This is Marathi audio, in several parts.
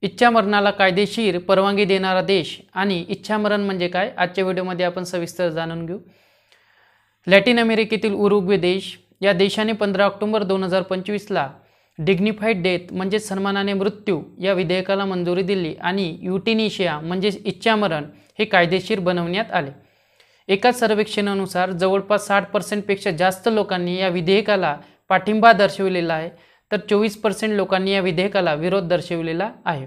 इच्छामरणाला कायदेशीर परवानगी देणारा देश आणि इच्छामरण म्हणजे काय आजच्या व्हिडिओमध्ये आपण सविस्तर जाणून घेऊ। लॅटिन अमेरिकेतील उरुग्वे देश या देशाने 15 ऑक्टोबर 2025ला डिग्निफाईड डेथ म्हणजे सन्मानाने मृत्यू या विधेयकाला मंजुरी दिली आणि युटिनिशिया म्हणजे इच्छामरण हे कायदेशीर बनवण्यात आले। एका सर्वेक्षणानुसार जवळपास 60% पेक्षा जास्त लोकांनी या विधेयकाला पाठिंबा दर्शविलेला आहे, तर 24% लोकांनी या विधेयकाला विरोध दर्शविलेला आहे।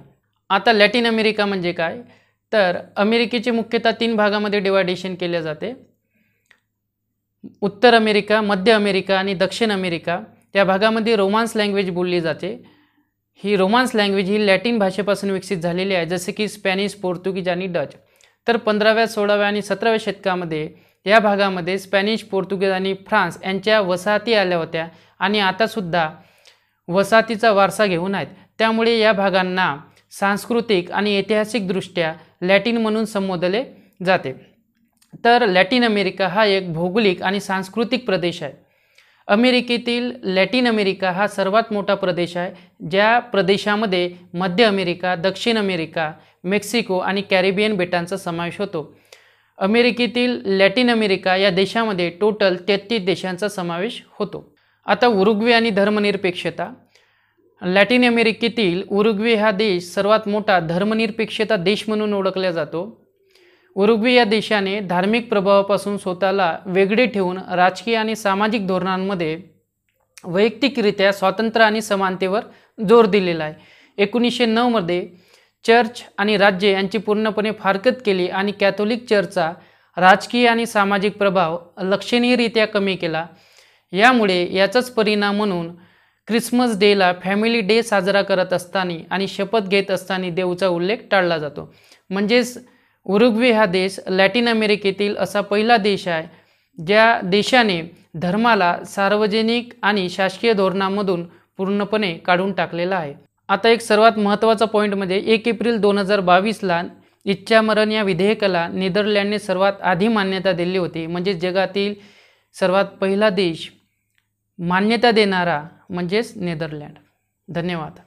आता लॅटिन अमेरिका म्हणजे काय, तर अमेरिकेचे मुख्यतः 3 भागामध्ये डिवायडेशन केले जाते। उत्तर अमेरिका, मध्य अमेरिका आणि दक्षिण अमेरिका या भागामध्ये रोमान्स लँग्वेज बोलली जाते। ही रोमान्स लँग्वेज ही लॅटिन भाषेपासून विकसित झालेली आहे, जसे की स्पॅनिश, पोर्तुगीज आणि डच। तर 15व्या, 16व्या आणि 17व्या शतकामध्ये या भागामध्ये स्पॅनिश, पोर्तुगीज आणि फ्रान्स यांच्या वसाहती आल्या होत्या आणि आता सुद्धा वसाहतीचा वारसा घेऊन आहेत। त्यामुळे या भागांना सांस्कृतिक आणि ऐतिहासिकदृष्ट्या लॅटिन म्हणून संबोधले जाते। तर लॅटिन अमेरिका हा एक भौगोलिक आणि सांस्कृतिक प्रदेश आहे। अमेरिकेतील लॅटिन अमेरिका हा सर्वात मोठा प्रदेश आहे, ज्या प्रदेशामध्ये मध्य अमेरिका, दक्षिण अमेरिका, मेक्सिको आणि कॅरिबियन बेटांचा समावेश होतो। अमेरिकेतील लॅटिन अमेरिका या देशामध्ये टोटल 33 देशांचा समावेश होतो। आता उरुग्वे आणि धर्मनिरपेक्षता। लॅटिन अमेरिकेतील उरुग्वे हा देश सर्वात मोठा धर्मनिरपेक्षता देश म्हणून ओळखला जातो। उरुग्वे या देशाने धार्मिक प्रभावापासून स्वतःला वेगळे ठेवून राजकीय आणि सामाजिक धोरणांमध्ये वैयक्तिकरित्या स्वातंत्र्य आणि समानतेवर जोर दिलेला आहे। 1909 मध्ये चर्च आणि राज्य यांची पूर्णपणे फारकत केली आणि कॅथोलिक चर्चचा राजकीय आणि सामाजिक प्रभाव लक्षणीयरित्या कमी केला। यामुळे याचाच परिणाम म्हणून ख्रिसमस डेला फॅमिली डे साजरा करत असताना आणि शपथ घेत असताना देवचा उल्लेख टाळला जातो। म्हणजेच उरुग्वे हा देश लॅटिन अमेरिकेतील असा पहिला देश आहे ज्या देशाने धर्माला सार्वजनिक आणि शासकीय धोरणांमधून पूर्णपणे काढून टाकलेला आहे। आता एक सर्वात महत्त्वाचा पॉईंट म्हणजे 1 एप्रिल 2022ला इच्छामरण या विधेयकाला नेदरलँडने सर्वात आधी मान्यता दिली होती। म्हणजे जगातील सर्वात पहिला देश मान्यता देणारा म्हणजेच नेदरलँड। धन्यवाद।